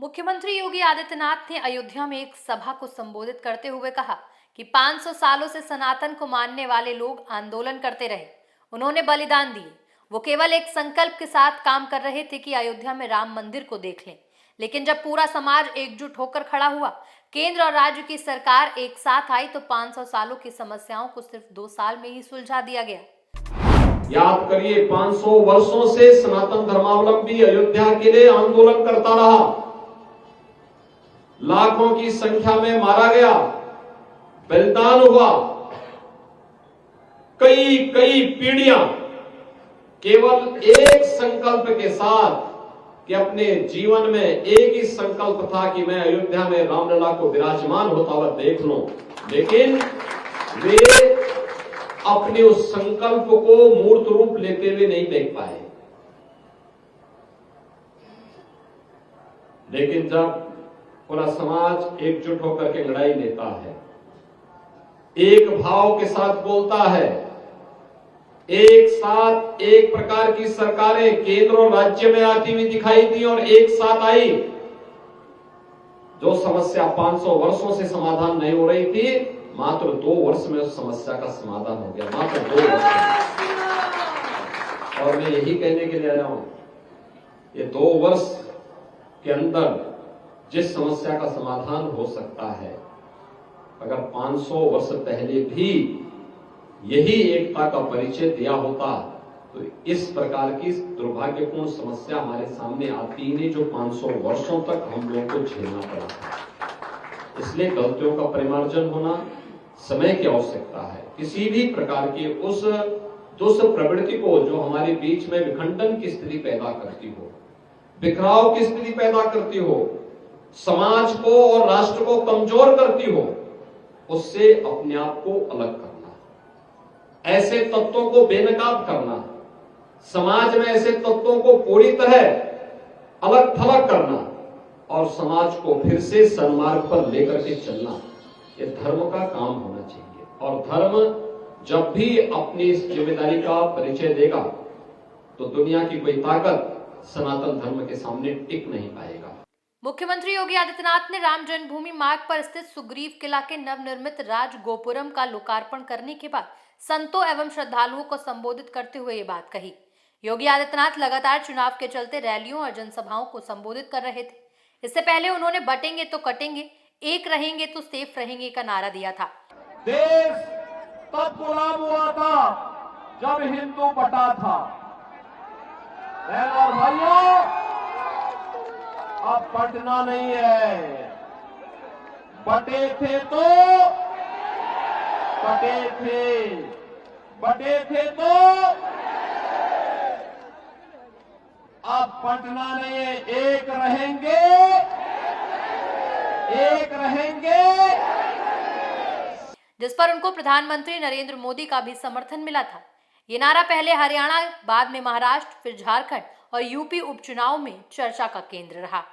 मुख्यमंत्री योगी आदित्यनाथ ने अयोध्या में एक सभा को संबोधित करते हुए कहा कि 500 सालों से सनातन को मानने वाले लोग आंदोलन करते रहे, उन्होंने बलिदान दिए। वो केवल एक संकल्प के साथ काम कर रहे थे कि अयोध्या में राम मंदिर को देख लें। लेकिन जब पूरा समाज एकजुट होकर खड़ा हुआ, केंद्र और राज्य की सरकार एक साथ आई, तो 500 सालों की समस्याओं को सिर्फ 2 साल में ही सुलझा दिया गया। याद करिए, 500 वर्षों से सनातन धर्मावलंबी अयोध्या के लिए आंदोलन करता रहा। लाखों की संख्या में मारा गया, बलिदान हुआ। कई पीढ़ियां केवल एक संकल्प के साथ कि अपने जीवन में एक ही संकल्प था कि मैं अयोध्या में रामलला को विराजमान होता हुआ देख लूं, लेकिन वे अपने उस संकल्प को मूर्त रूप लेते हुए नहीं देख पाए। लेकिन जब पूरा समाज एकजुट होकर के लड़ाई लेता है, एक भाव के साथ बोलता है, एक साथ एक प्रकार की सरकारें केंद्र और राज्य में आती हुई दिखाई दी और एक साथ आई। जो समस्या 500 वर्षों से समाधान नहीं हो रही थी, मात्र 2 वर्ष में उस समस्या का समाधान हो गया, मात्र 2 वर्ष में। और मैं यही कहने के लिए आया हूं, ये 2 वर्ष के अंदर जिस समस्या का समाधान हो सकता है, अगर 500 वर्ष पहले भी यही एकता का परिचय दिया होता तो इस प्रकार की दुर्भाग्यपूर्ण समस्या हमारे सामने आती ही नहीं, जो 500 वर्षों तक हम लोगों को झेलना पड़ा था। इसलिए गलतियों का परिमार्जन होना, समय की आवश्यकता है। किसी भी प्रकार की उस प्रवृत्ति को जो हमारे बीच में विखंडन की स्थिति पैदा करती हो, बिखराव की स्थिति पैदा करती हो, समाज को और राष्ट्र को कमजोर करती हो, उससे अपने आप को अलग करना, ऐसे तत्वों को बेनकाब करना, समाज में ऐसे तत्वों को पूरी तरह अलग थलग करना और समाज को फिर से सन्मार्ग पर लेकर के चलना, ये धर्म का काम होना चाहिए। और धर्म जब भी अपनी इस जिम्मेदारी का परिचय देगा तो दुनिया की कोई ताकत सनातन धर्म के सामने टिक नहीं पाएगा। मुख्यमंत्री योगी आदित्यनाथ ने राम जन्मभूमि मार्ग पर स्थित सुग्रीव किला के नवनिर्मित राज गोपुरम का लोकार्पण करने के बाद संतों एवं श्रद्धालुओं को संबोधित करते हुए ये बात कही। योगी आदित्यनाथ लगातार चुनाव के चलते रैलियों और जनसभाओं को संबोधित कर रहे थे। इससे पहले उन्होंने बटेंगे तो कटेंगे, एक रहेंगे तो सेफ रहेंगे का नारा दिया था। देश तब गुलाम हुआ था जब हिंदू बटा था। और भाइयों, अब बटना नहीं है, बटे थे तो कटे थे, बटे थे तो अब बटना नहीं है, एक रहेंगे, एक रहेंगे। जिस पर उनको प्रधानमंत्री नरेंद्र मोदी का भी समर्थन मिला था। ये नारा पहले हरियाणा, बाद में महाराष्ट्र, फिर झारखंड और यूपी उपचुनाव में चर्चा का केंद्र रहा।